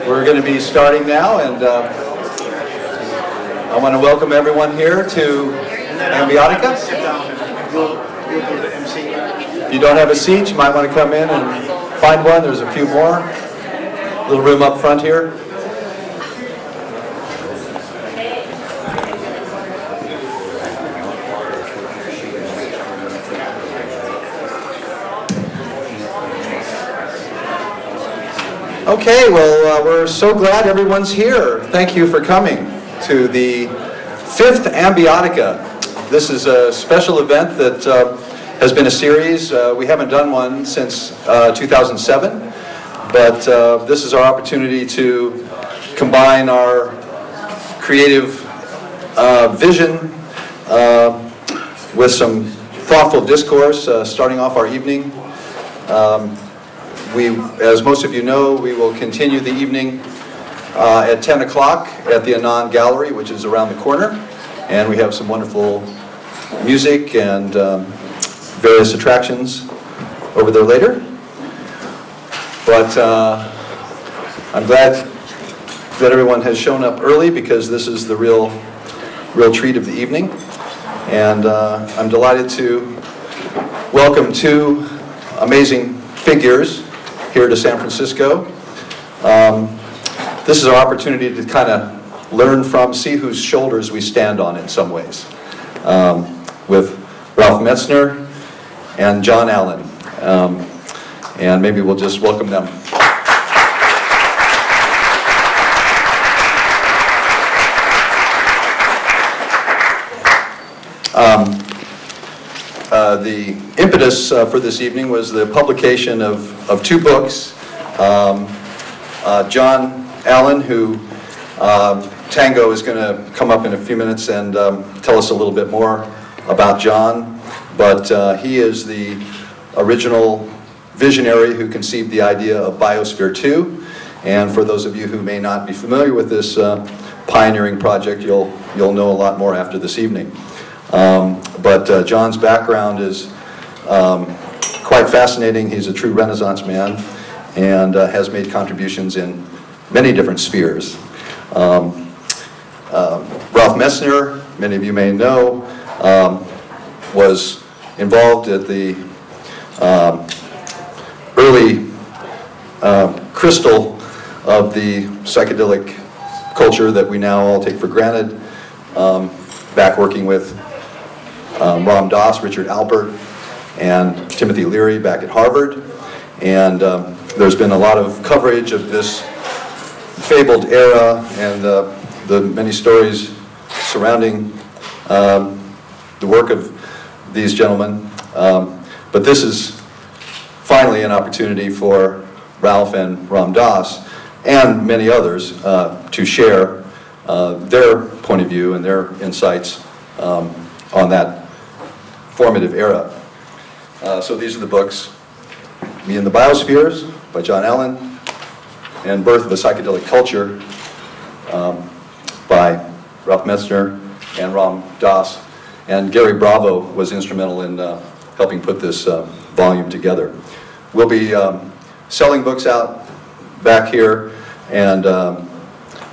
We're going to be starting now, and I want to welcome everyone here to Ambiotica. If you don't have a seat, you might want to come in and find one. There's a few more. A little room up front here. Okay, well, we're so glad everyone's here. Thank you for coming to the 5th Ambiotica. This is a special event that has been a series. We haven't done one since 2007, but this is our opportunity to combine our creative vision with some thoughtful discourse, starting off our evening. As most of you know, we will continue the evening at 10 o'clock at the Anon Gallery, which is around the corner. And we have some wonderful music and various attractions over there later. But I'm glad that everyone has shown up early, because this is the real treat of the evening. And I'm delighted to welcome two amazing figures here to San Francisco. This is our opportunity to kind of learn from, see whose shoulders we stand on in some ways, with Ralph Metzner and John Allen. And maybe we'll just welcome them. The impetus for this evening was the publication of two books. John Allen, who Tango is going to come up in a few minutes and tell us a little bit more about John, but he is the original visionary who conceived the idea of Biosphere 2. And for those of you who may not be familiar with this pioneering project, you'll know a lot more after this evening. But John's background is quite fascinating. He's a true Renaissance man and has made contributions in many different spheres. Ralph Metzner, many of you may know, was involved at the early crystal of the psychedelic culture that we now all take for granted, back working with Ram Dass, Richard Alpert, and Timothy Leary back at Harvard. And there's been a lot of coverage of this fabled era and the many stories surrounding the work of these gentlemen. But this is finally an opportunity for Ralph and Ram Dass and many others to share their point of view and their insights on that formative era. So these are the books: Me and the Biospheres by John Allen, and Birth of a Psychedelic Culture by Ralph Metzner and Ram Dass. And Gary Bravo was instrumental in helping put this volume together. We'll be selling books out back here and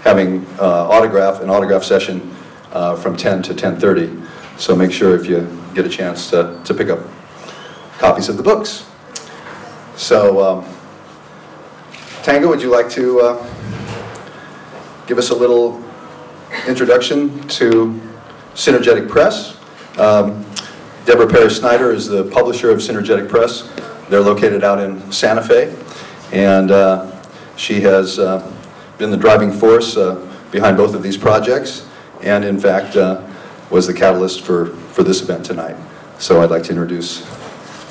having an autograph session from 10 to 10:30. So make sure if you get a chance to pick up copies of the books. So, Tango, would you like to give us a little introduction to Synergetic Press? Deborah Perry-Snyder is the publisher of Synergetic Press. They're located out in Santa Fe, and she has been the driving force behind both of these projects, and in fact was the catalyst for this event tonight. So I'd like to introduce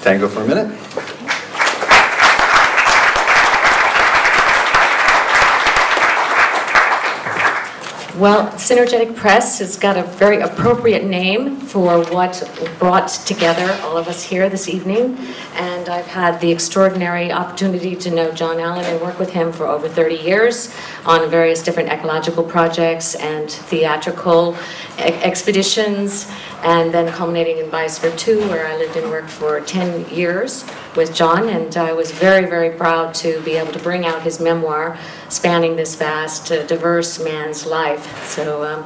Tango for a minute. Well, Synergetic Press has got a very appropriate name for what brought together all of us here this evening. And and I've had the extraordinary opportunity to know John Allen and work with him for over 30 years on various different ecological projects and theatrical expeditions, and then culminating in Biosphere 2, where I lived and worked for 10 years with John, and I was very, very proud to be able to bring out his memoir spanning this vast, diverse man's life. So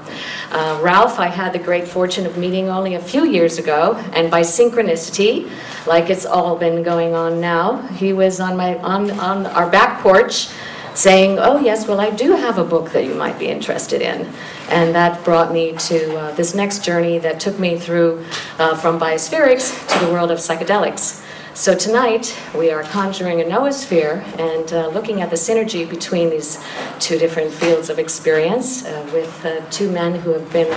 Ralph, I had the great fortune of meeting only a few years ago, and by synchronicity, like it's all been going on now, he was on our back porch saying, oh yes, well I do have a book that you might be interested in. And that brought me to this next journey that took me through from Biospheres to the world of psychedelics. So tonight we are conjuring a noosphere and looking at the synergy between these two different fields of experience with two men who have been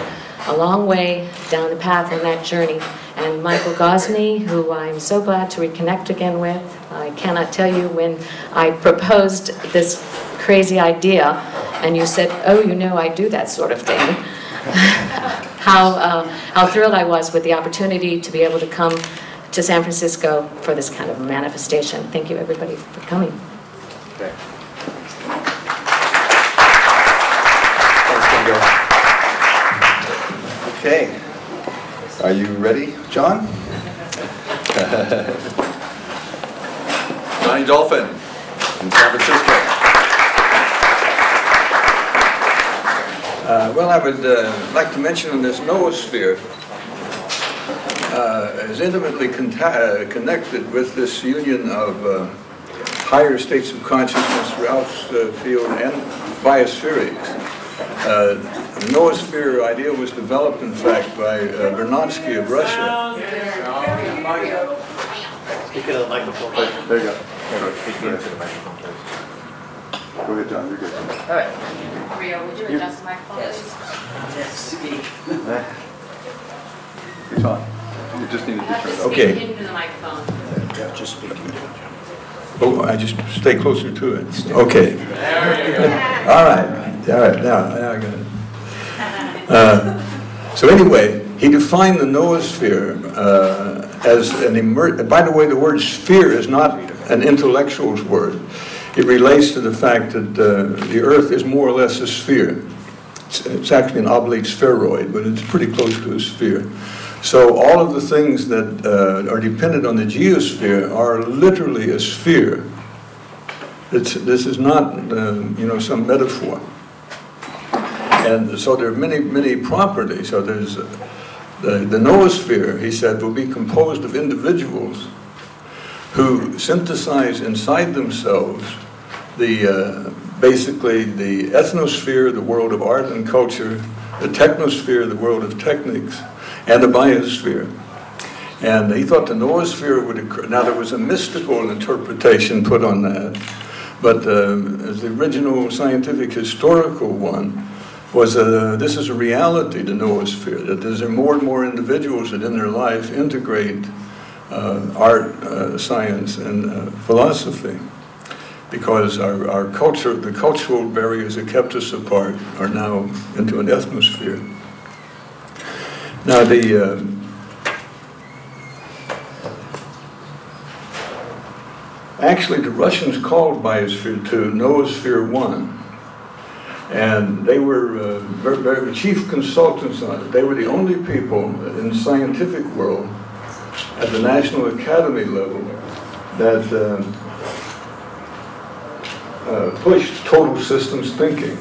a long way down the path on that journey. And Michael Gosney, who I'm so glad to reconnect again with. I cannot tell you when I proposed this crazy idea and you said, oh, you know, I do that sort of thing. How thrilled I was with the opportunity to be able to come to San Francisco for this kind of manifestation. Thank you, everybody, for coming. Okay. Thanks, Kingo. Okay. Are you ready, John? Johnny Dolphin in San Francisco. Well, I would like to mention this noosphere is intimately connected with this union of higher states of consciousness, Ralph's field, and Biospheres. The noosphere idea was developed, in fact, by Vernadsky of Russia. Speak into the microphone. There you go. Speak into the microphone, please. Go ahead, John. You're good. All right. Rio, would you adjust the microphone, please? Yes, speak. It's on. You just need to turn it up. Okay. Speak into the microphone. Yeah, just speak into it. Oh, I just stay closer to it. Okay. All right. All right. Now I got it. So anyway, he defined the noosphere as an by the way, the word sphere is not an intellectual's word. It relates to the fact that the Earth is more or less a sphere. It's actually an oblate spheroid, but it's pretty close to a sphere. So all of the things that are dependent on the geosphere are literally a sphere. This is not, some metaphor. And so there are many, many properties. So there's the noosphere, he said, will be composed of individuals who synthesize inside themselves basically the ethnosphere, the world of art and culture, the technosphere, the world of techniques, and the biosphere. And he thought the noosphere would occur. Now there was a mystical interpretation put on that, but as the original scientific historical one was this is a reality, the noosphere, that there's more and more individuals that in their life integrate art, science, and philosophy, because our culture, the cultural barriers that kept us apart are now into an ethnosphere. Now actually the Russians called Biosphere 2 Noosphere 1. And they were very chief consultants on it. They were the only people in the scientific world at the National Academy level that pushed total systems thinking.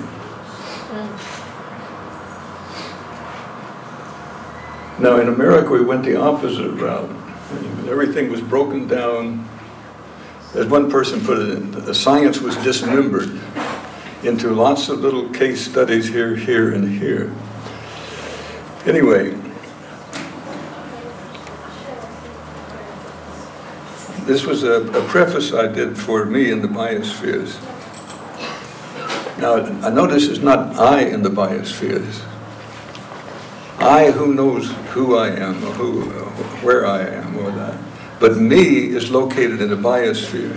Now in America we went the opposite route. Everything was broken down. As one person put it, the science was dismembered into lots of little case studies here, here, and here. Anyway, this was a preface I did for me in the Biospheres. Now, I know this is not I in the Biospheres. I who knows who I am, or where I am, or that. But me is located in the Biosphere.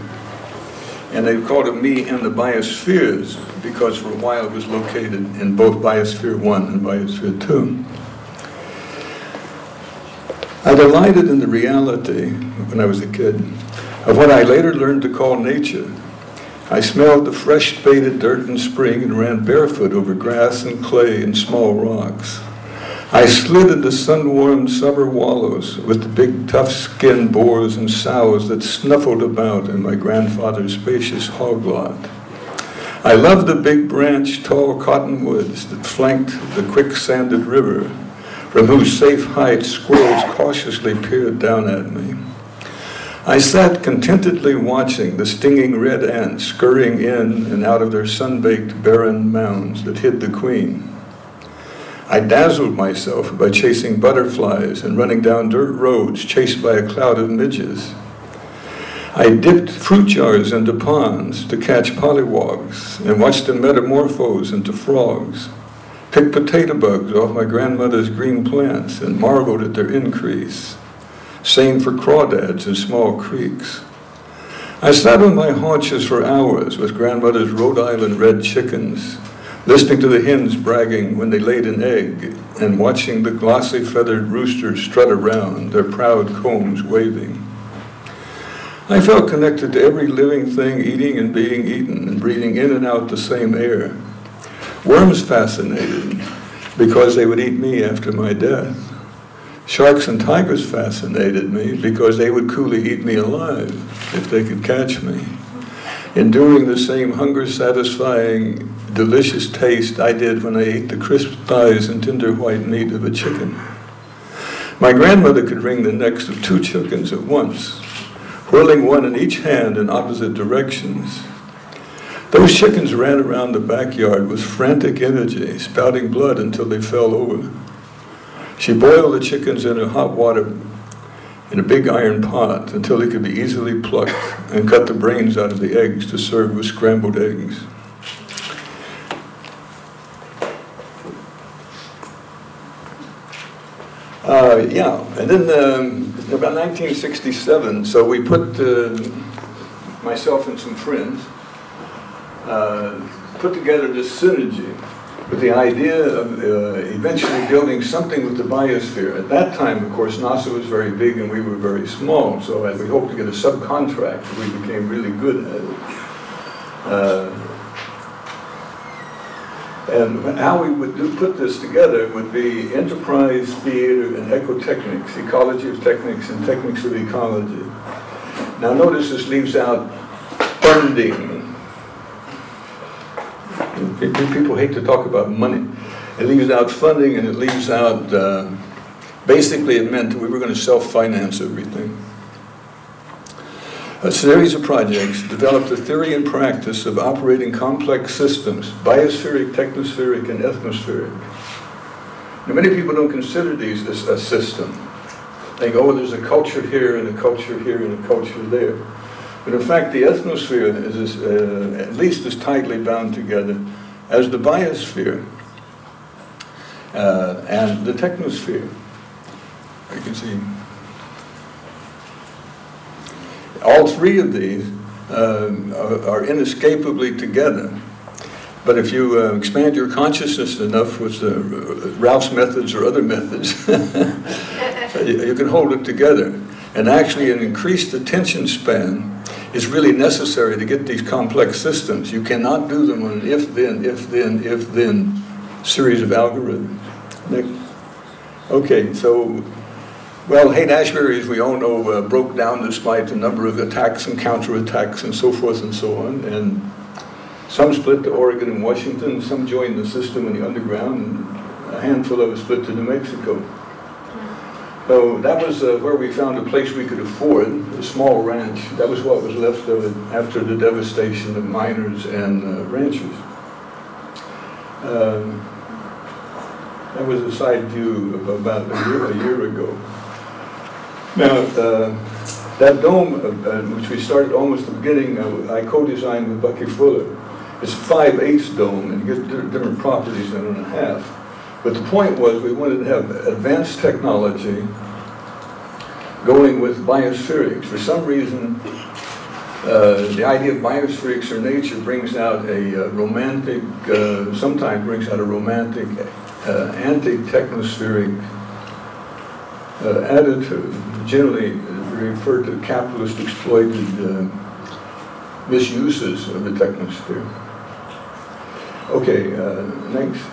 And they called it me in the Biospheres because for a while it was located in both Biosphere 1 and Biosphere 2. I delighted in the reality, when I was a kid, of what I later learned to call nature. I smelled the fresh spaded dirt in spring and ran barefoot over grass and clay and small rocks. I slid into sun-warmed summer wallows with the big tough-skinned boars and sows that snuffled about in my grandfather's spacious hog lot. I loved the big branched, tall cottonwoods that flanked the quicksanded river, from whose safe height squirrels cautiously peered down at me. I sat contentedly watching the stinging red ants scurrying in and out of their sun-baked barren mounds that hid the queen. I dazzled myself by chasing butterflies and running down dirt roads chased by a cloud of midges. I dipped fruit jars into ponds to catch pollywogs and watched them metamorphose into frogs, picked potato bugs off my grandmother's green plants and marveled at their increase. Same for crawdads in small creeks. I sat on my haunches for hours with grandmother's Rhode Island red chickens, listening to the hens bragging when they laid an egg and watching the glossy feathered roosters strut around, their proud combs waving. I felt connected to every living thing eating and being eaten and breathing in and out the same air. Worms fascinated me because they would eat me after my death. Sharks and tigers fascinated me because they would coolly eat me alive if they could catch me, enduring the same hunger-satisfying, delicious taste I did when I ate the crisp thighs and tender white meat of a chicken. My grandmother could wring the necks of 2 chickens at once, whirling one in each hand in opposite directions. Those chickens ran around the backyard with frantic energy, spouting blood until they fell over. She boiled the chickens in hot water in a big iron pot until they could be easily plucked and cut the brains out of the eggs to serve with scrambled eggs. And then about 1967, so we put myself and some friends put together this synergy with the idea of eventually building something with the biosphere. At that time, of course, NASA was very big and we were very small, so we hoped to get a subcontract if we became really good at it. And how we would put this together would be enterprise, theater, and ecotechnics, ecology of technics and technics of ecology. Now notice this leaves out funding. People hate to talk about money. It leaves out funding and it leaves out, basically it meant we were going to self-finance everything. A series of projects developed the theory and practice of operating complex systems, biospheric, technospheric, and ethnospheric. Now, many people don't consider these as a system. They go, oh, there's a culture here, and a culture here, and a culture there. But in fact, the ethnosphere is at least as tightly bound together as the biosphere and the technosphere. You can see all 3 of these are inescapably together. But if you expand your consciousness enough with Ralph's methods or other methods, you can hold it together. And actually an increased attention span is really necessary to get these complex systems. You cannot do them on an if-then, if-then, if-then series of algorithms. Next. Okay, so, well, Haight-Ashbury, as we all know, broke down despite a number of attacks and counterattacks and so forth and so on. And some split to Oregon and Washington, some joined the system in the underground, and a handful of us split to New Mexico. So that was where we found a place we could afford, a small ranch. That was what was left of it after the devastation of miners and ranchers. That was a side view of about a year ago. Now, that dome, which we started almost at the beginning, I co-designed with Bucky Fuller. It's a 5/8 dome, and it gives different properties than 1.5. But the point was we wanted to have advanced technology going with biospherics. For some reason, the idea of biospherics or nature brings out a romantic, sometimes brings out a romantic, anti-technospheric attitude. Generally refer to capitalist exploited misuses of the technosphere. Okay, next.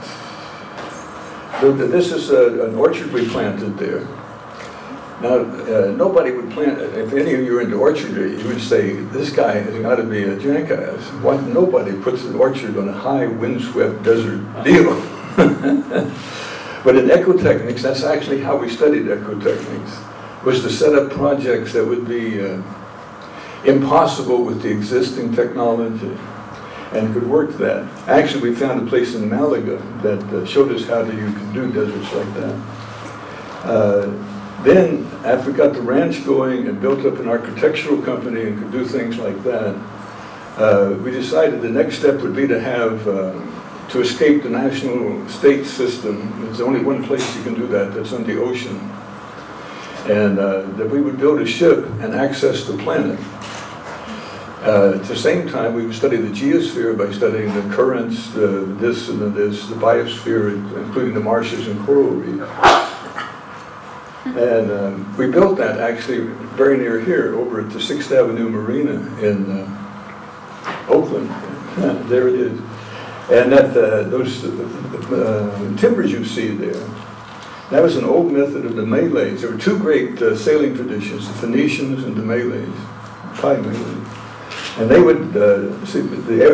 This is an orchard we planted there. Now, nobody would plant, if any of you are into orchardry, you would say, this guy has got to be a jackass. Why nobody puts an orchard on a high windswept desert deal? But in ecotechnics, that's actually how we studied ecotechnics, was to set up projects that would be impossible with the existing technology and could work that. Actually, we found a place in Malaga that showed us how you could do deserts like that. Then, after we got the ranch going and built up an architectural company and could do things like that, we decided the next step would be to have, to escape the national state system. There's only one place you can do that, that's on the ocean. And that we would build a ship and access the planet. At the same time, we would study the geosphere by studying the currents, this and this, the biosphere, including the marshes and coral reefs. And we built that actually very near here, over at the 6th Avenue Marina in Oakland. There it is. And that those timbers you see there, that was an old method of the Malays. There were two great sailing traditions, the Phoenicians and the Malays, Thai Malays. And they would,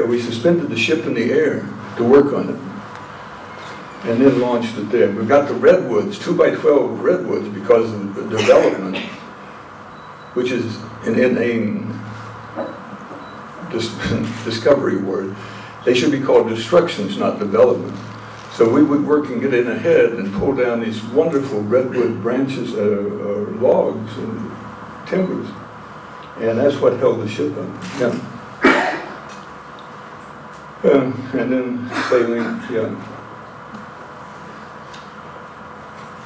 we suspended the ship in the air to work on it. And then launched it there. We've got the redwoods, 2x12 redwoods, because of the development, which is an inane discovery word. They should be called destructions, not development. So we would work and get in ahead and pull down these wonderful redwood branches, logs and timbers. And that's what held the ship up. Yeah. And then sailing, yeah.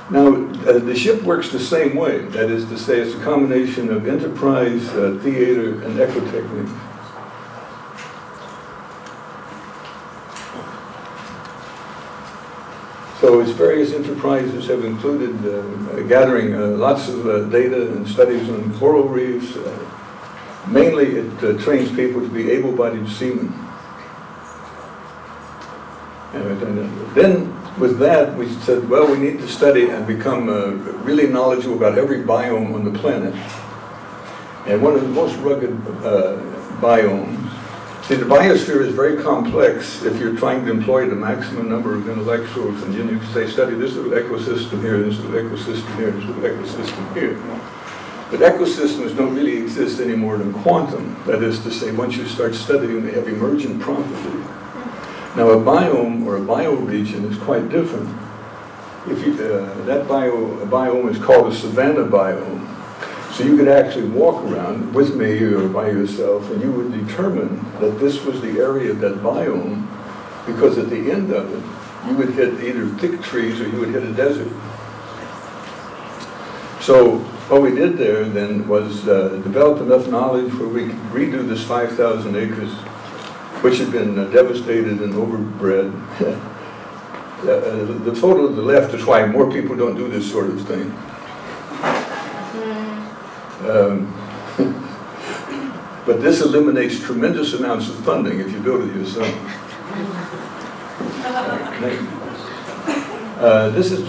Now, the ship works the same way. That is to say, it's a combination of enterprise, theater, and ecotechnics. So its various enterprises have included gathering lots of data and studies on coral reefs. Mainly, it trains people to be able-bodied seamen. And then, with that, we said, well, we need to study and become really knowledgeable about every biome on the planet. And one of the most rugged biomes, see, the biosphere is very complex if you're trying to employ the maximum number of intellectuals, and then you say, study this little ecosystem here, this little ecosystem here, this little ecosystem here. But ecosystems don't really exist any more than quantum. That is to say, once you start studying, they have emergent properties. Now, a biome or a bioregion is quite different. If you, that biome is called a savanna biome. So you could actually walk around with me or by yourself, and you would determine that this was the area of that biome, because at the end of it, you would hit either thick trees or you would hit a desert. So what we did there then was develop enough knowledge where we could redo this 5,000 acres, which had been devastated and overbred. The photo to the left is why more people don't do this sort of thing. But this eliminates tremendous amounts of funding if you build it yourself. This is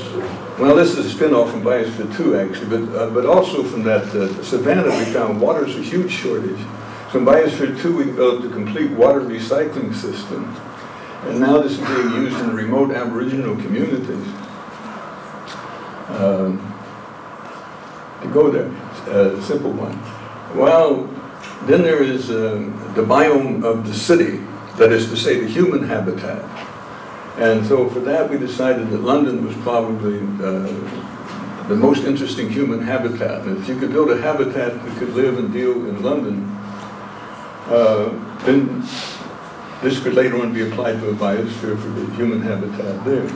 a spin-off from Biosphere 2, actually, but also from that savanna we found water's a huge shortage. So in Biosphere 2 we developed a complete water recycling system. And now this is being used in remote Aboriginal communities. To go there, a simple one. Well, then there is the biome of the city, that is to say the human habitat. And so for that we decided that London was probably the most interesting human habitat. And if you could build a habitat that could live and deal in London, then this could later on be applied to a biosphere for the human habitat there.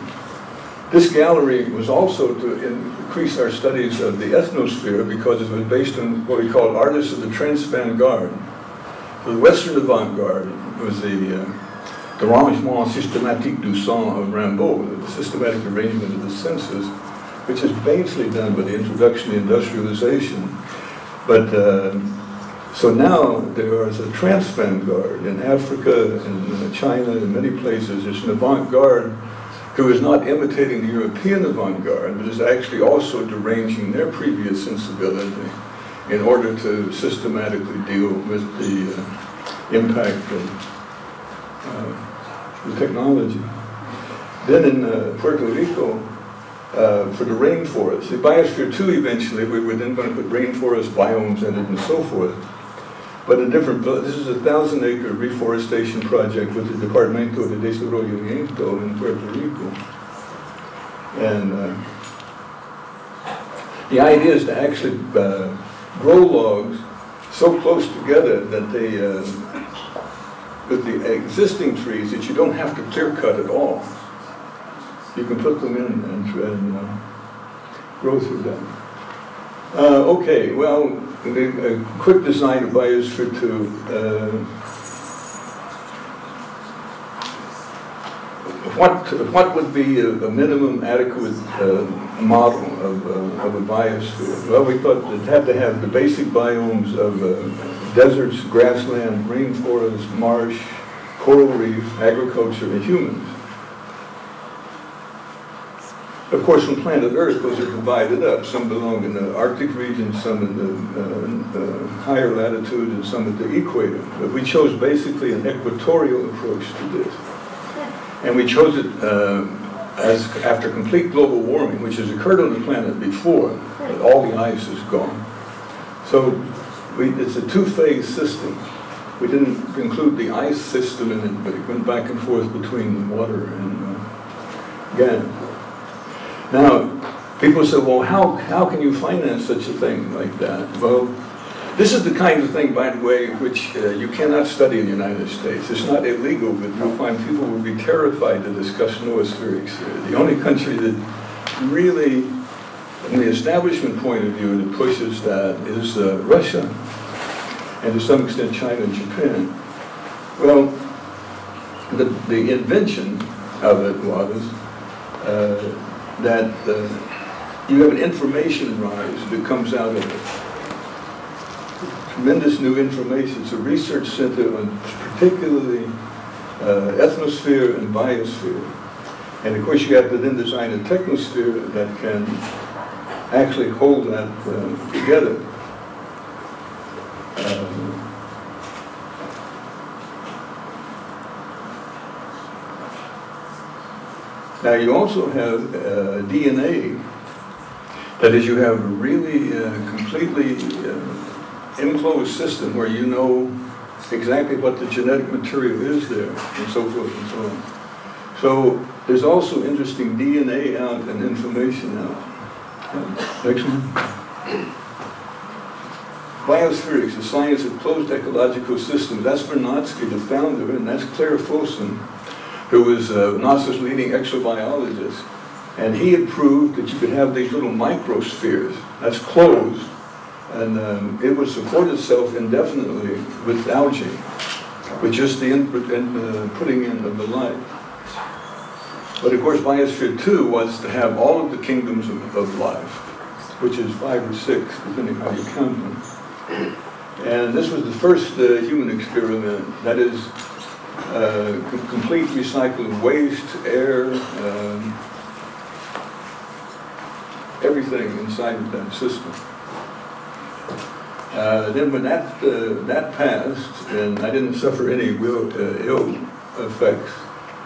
This gallery was also to increase our studies of the ethnosphere, because it was based on what we call artists of the trans-vanguard. The Western avant-garde was the arrangement systématique du sang of Rimbaud, the systematic arrangement of the senses, which is basically done by the introduction of industrialization. But so now there is a trans-vanguard in Africa, in China, in many places. There's an avant-garde who is not imitating the European avant-garde, but is actually also deranging their previous sensibility in order to systematically deal with the impact of the technology. Then in Puerto Rico, for the rainforest, the Biosphere 2 eventually, we were then going to put rainforest biomes in it and so forth. But a different, this is a 1,000-acre reforestation project with the Departamento de Desarrollamiento in Puerto Rico. And the idea is to actually grow logs so close together that they, with the existing trees, that you don't have to clear cut at all. You can put them in and grow through them. Okay, well, a quick design of Biosphere 2. What would be a minimum adequate model of a biosphere? Well, we thought it had to have the basic biomes of deserts, grassland, rainforest, marsh, coral reef, agriculture, and humans. Of course, on planet Earth, those are divided up. Some belong in the Arctic region, some in the higher latitude, and some at the equator. But we chose basically an equatorial approach to this. And we chose it as after complete global warming, which has occurred on the planet before, but all the ice is gone. So it's a two-phase system. We didn't include the ice system in it, but it went back and forth between the water and gas. Now, people say, well, how can you finance such a thing like that? Well, this is the kind of thing, by the way, which you cannot study in the United States. It's not illegal, but you'll find people will be terrified to discuss noospherics. The only country that really, from the establishment point of view, that pushes that is Russia, and to some extent China and Japan. Well, the invention of it was that you have an information rise that comes out of it. Tremendous new information. It's a research center on particularly ethnosphere and biosphere. And of course you have to then design a technosphere that can actually hold that together. Now you also have DNA. That is, you have a really completely enclosed system where you know exactly what the genetic material is there, and so forth and so on. So there's also interesting DNA out and information out. Next one. Biospheres, the science of closed ecological systems. That's Vernadsky, the founder, and that's Claire Folsom, who was NASA's leading exobiologist. And he had proved that you could have these little microspheres, that's closed, and it would support itself indefinitely with algae, with just the input and putting in of the light. But of course, Biosphere 2 was to have all of the kingdoms of life, which is 5 or 6, depending how you count them. And this was the first human experiment, that is, complete recycling of waste, air, everything inside of that system. Then when that passed, and I didn't suffer any real ill effects,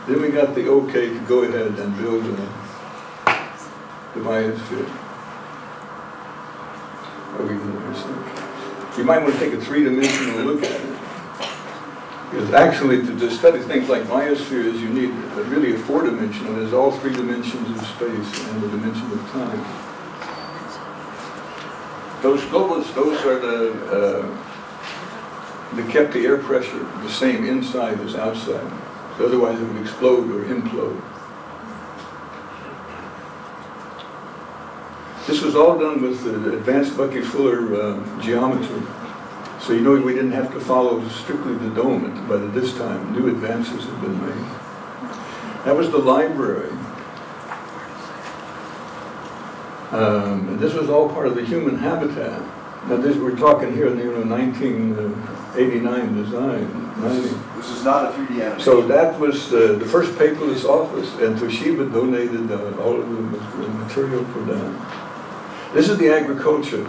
then we got the okay to go ahead and build the biosphere. You might want to take a three-dimensional look at it. Because actually, to study things like biospheres, you need really a four-dimensional. There's all three dimensions of space and the dimension of time. Those globals, those are that kept the air pressure the same inside as outside. So otherwise, it would explode or implode. This was all done with the advanced Bucky-Fuller geometry. So you know we didn't have to follow strictly the dome, but at this time, new advances have been made. That was the library. And this was all part of the human habitat. Now this, we're talking here, 1989 design. 90. This is not a 3D animation. So that was the first paperless office, and Toshiba donated all of the material for that. This is the agriculture.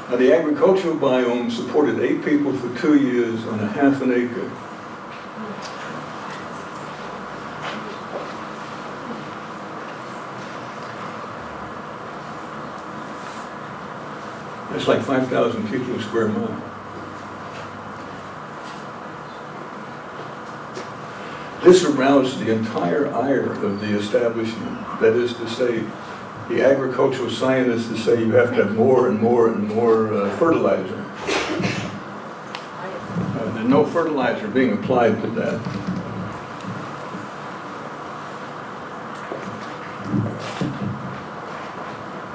Now the agricultural biome supported 8 people for 2 years on a half an acre. That's like 5,000 people a square mile. This aroused the entire ire of the establishment. That is to say, the agricultural scientists to say you have to have more and more and more fertilizer. There's no fertilizer being applied to that.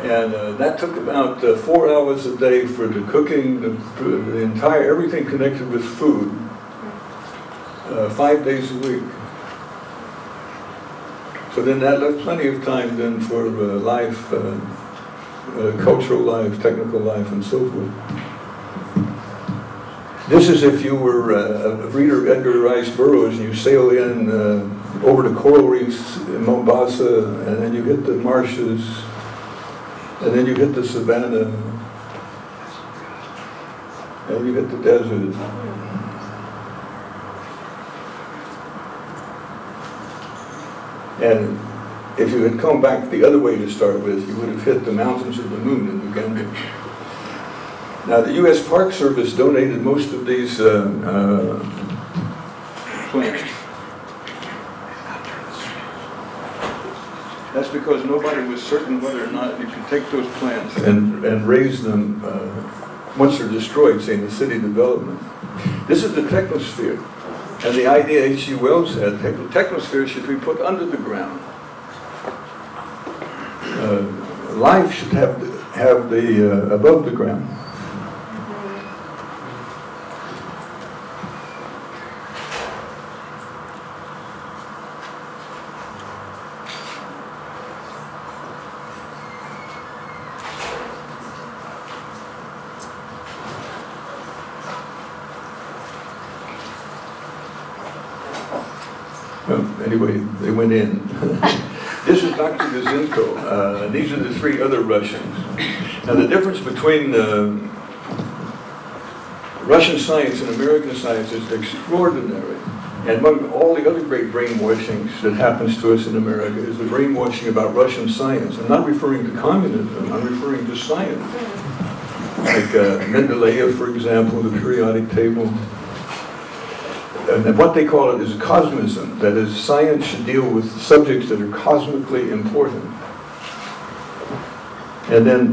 And that took about 4 hours a day for the cooking, the entire, everything connected with food, 5 days a week. So then that left plenty of time then for life, cultural life, technical life, and so forth. This is if you were a reader of Edgar Rice Burroughs and you sail in over the coral reefs in Mombasa, and then you hit the marshes, and then you hit the savannah, and you hit the desert. And if you had come back the other way to start with, you would have hit the mountains of the moon in Uganda. Now, the U.S. Park Service donated most of these plants. That's because nobody was certain whether or not you could take those plants and raise them once they're destroyed, say in the city development. This is the technosphere. And the idea H.G. Wells had, the technosphere should be put under the ground. Life should have the above the ground. Anyway, they went in. This is Dr. Gazinko. These are the 3 other Russians. Now the difference between Russian science and American science is extraordinary. And among all the other great brainwashings that happens to us in America is the brainwashing about Russian science. I'm not referring to communism, I'm referring to science. Like Mendeleev, for example, the periodic table. And what they call it is cosmism. That is, science should deal with subjects that are cosmically important. And then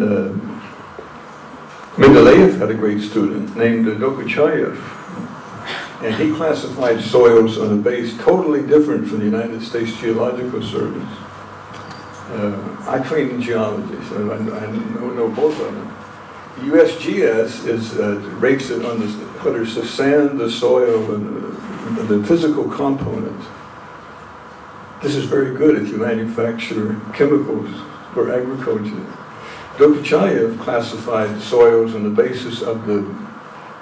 Mendeleev had a great student named Dokuchayev. And he classified soils on a base totally different from the United States Geological Service. I trained in geology, so I know both of them. USGS rates it on whether it's the sand, the soil, and the physical components. This is very good if you manufacture chemicals for agriculture. Dokuchayev classified soils on the basis of the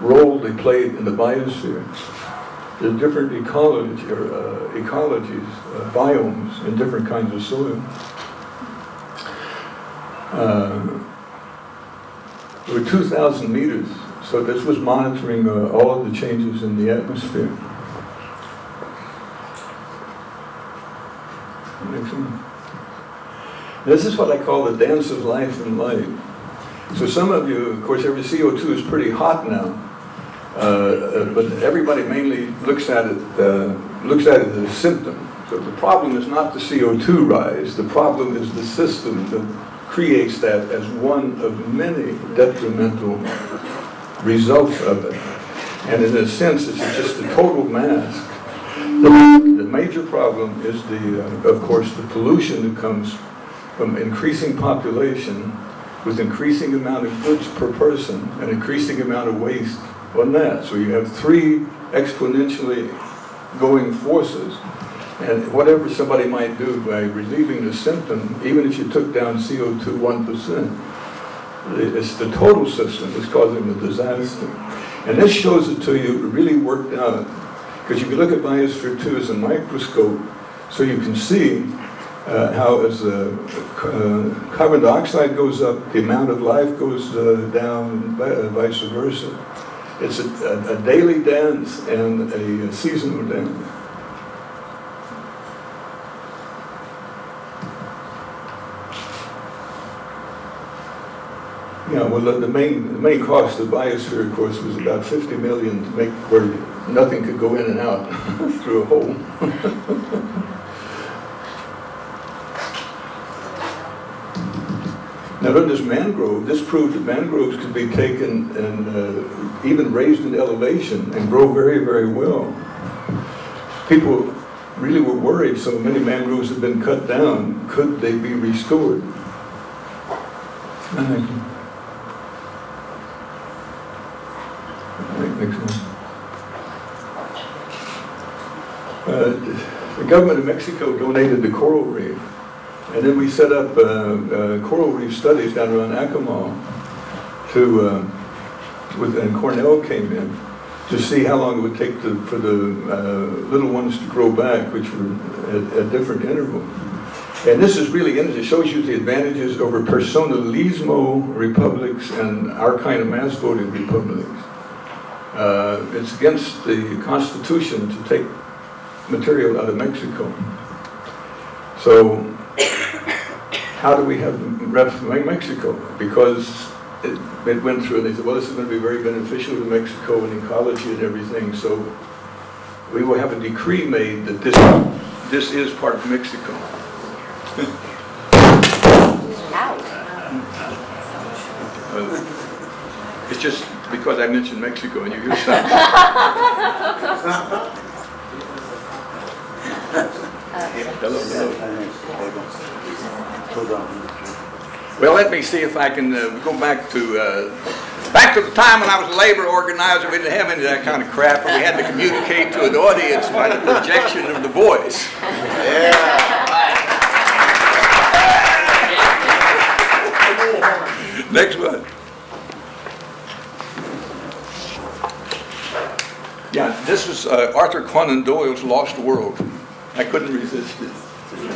role they played in the biosphere. There's different ecologies, biomes in different kinds of soil. There were 2,000 meters, so this was monitoring all of the changes in the atmosphere. This is what I call the dance of life and light. So some of you, of course, every CO2 is pretty hot now, but everybody mainly looks at it as a symptom. So the problem is not the CO2 rise, the problem is the system that creates that as one of many detrimental results of it. And in a sense, it's just a total mask. The major problem is of course, the pollution that comes from increasing population with increasing amount of goods per person and increasing amount of waste on that. So you have 3 exponentially going forces. And whatever somebody might do by relieving the symptom, even if you took down CO2 1%, It's the total system that's causing the disaster. And this shows it to you, it really worked out. Because you can look at Biosphere 2 as a microscope, so you can see how as carbon dioxide goes up, the amount of life goes down, vice versa. It's a daily dance and a seasonal dance. Yeah, well, the main cost of Biosphere, of course, was about 50 million to make where nothing could go in and out through a hole. Now, look, this mangrove, this proved that mangroves could be taken and even raised in elevation and grow very, very well. People really were worried, so many mangroves have been cut down. Could they be restored? The government of Mexico donated the coral reef, and then we set up coral reef studies down around Acoma and Cornell came in to see how long it would take for the little ones to grow back, which were at different intervals. And this is really, it shows you the advantages over personalismo republics and our kind of mass voting republics. It's against the Constitution to take material out of Mexico. So, how do we have them Mexico? Because it went through, and they said, well, this is going to be very beneficial to Mexico and ecology and everything, so we will have a decree made that this is part of Mexico. It's just because I mentioned Mexico and you hear something. Hello, hello. Well, let me see if I can go back to the time when I was a labor organizer. We didn't have any of that kind of crap, but we had to communicate to an audience by the projection of the voice. Yeah. Next one. Yeah, this was Arthur Conan Doyle's Lost World. I couldn't resist it.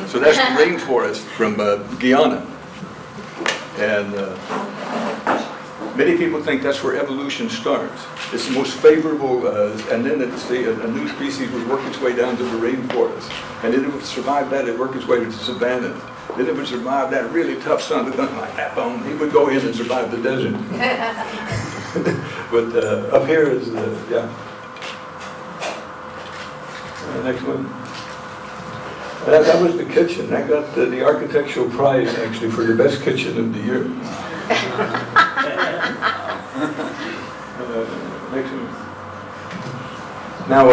So that's the rainforest from Guyana. And many people think that's where evolution starts. It's the most favorable, and then a new species would work its way down to the rainforest. And then it would survive that, it would work its way to the savanna. Then it would survive that really tough sun that doesn't like that bone. He would go in and survive the desert. But up here is, yeah. Next one. That was the kitchen. I got the architectural prize, actually, for the best kitchen of the year. Next one. Now,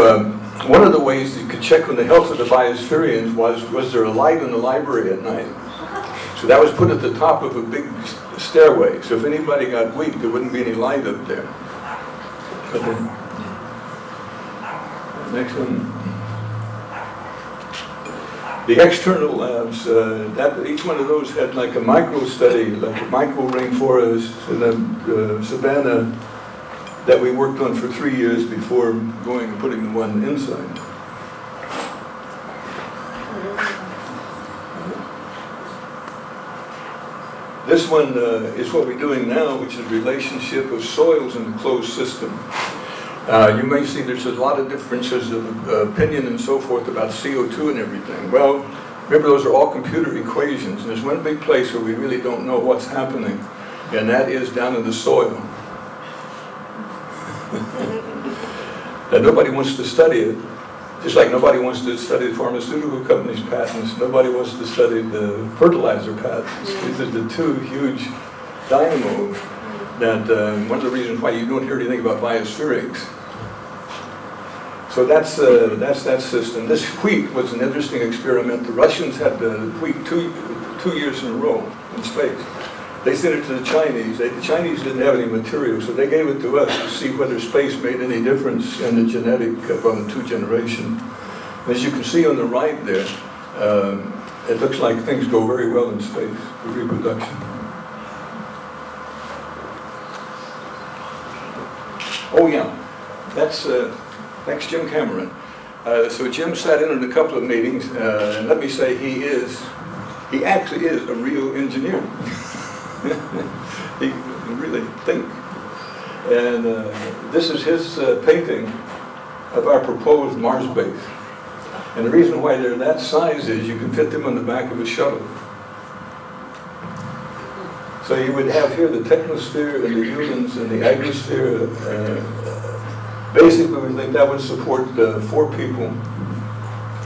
one of the ways you could check on the health of the Biospherians was there a light in the library at night? So that was put at the top of a big stairway. So if anybody got weak, there wouldn't be any light up there. Next one. The external labs, each one of those had like a micro study, like a micro rainforest and a savanna that we worked on for 3 years before going and putting the one inside. This one is what we're doing now, which is relationship of soils in the closed system. You may see there's a lot of differences of opinion and so forth about CO2 and everything. Well, remember those are all computer equations, and there's one big place where we really don't know what's happening, and that is down in the soil. And nobody wants to study it, just like nobody wants to study the pharmaceutical companies' patents, nobody wants to study the fertilizer patents. These are the two huge dynamos that one of the reasons why you don't hear anything about biospherics. So that's that system. This wheat was an interesting experiment. The Russians had the wheat two years in a row in space. They sent it to the Chinese. The Chinese didn't have any material, so they gave it to us to see whether space made any difference in the genetic on the 2 generations. As you can see on the right there, it looks like things go very well in space for reproduction. Oh yeah, that's Jim Cameron. So Jim sat in on a couple of meetings, and let me say he actually is a real engineer. He can really think. And this is his painting of our proposed Mars base. And the reason why they're that size is you can fit them on the back of a shuttle. So you would have here the technosphere and the humans and the agrosphere. Basically, we think that would support 4 people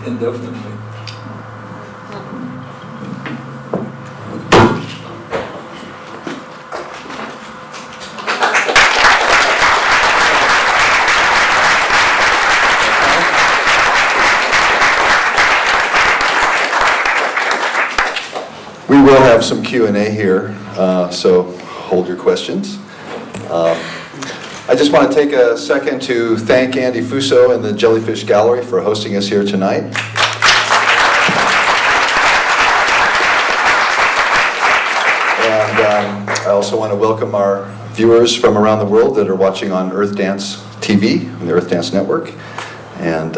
indefinitely. We will have some Q&A here, so hold your questions. I just want to take a second to thank Andy Fuso and the Jellyfish Gallery for hosting us here tonight. And I also want to welcome our viewers from around the world that are watching on Earthdance TV, and the Earthdance Network. And